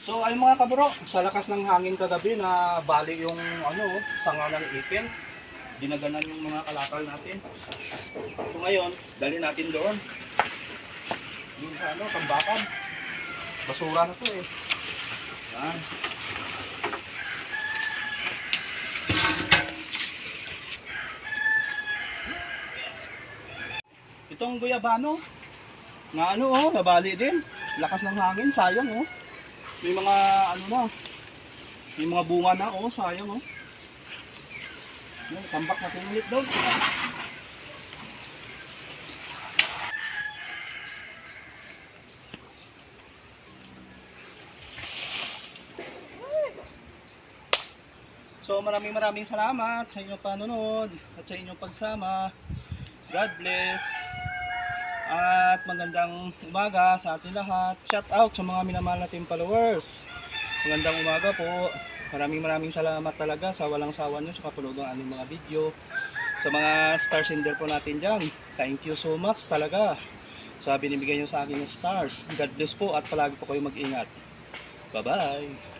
So ay mga kabro, sa lakas ng hangin kagabi na bali yung sanga ng ipin, dinaganan yung mga kalakal natin. So ngayon, dali natin doon. Yung sa tambakan. Basura na to eh. Yan. Itong guyabano, na nabali din. Lakas ng hangin, sayang May mga may mga bunga na sayang Yan, tambak natin ulit doon. So maraming salamat sa inyong panonood at sa inyong pagsama. God bless. At magandang umaga sa ating lahat. Shout out sa mga minamahal nating followers. Magandang umaga po. Maraming salamat talaga sa walang sawa nyo sa kapanood ng aming mga video. Sa mga star sender po natin dyan, thank you so much talaga sa binibigay nyo sa akin ng stars. God bless po at palagi po kayo mag-ingat. Bye bye.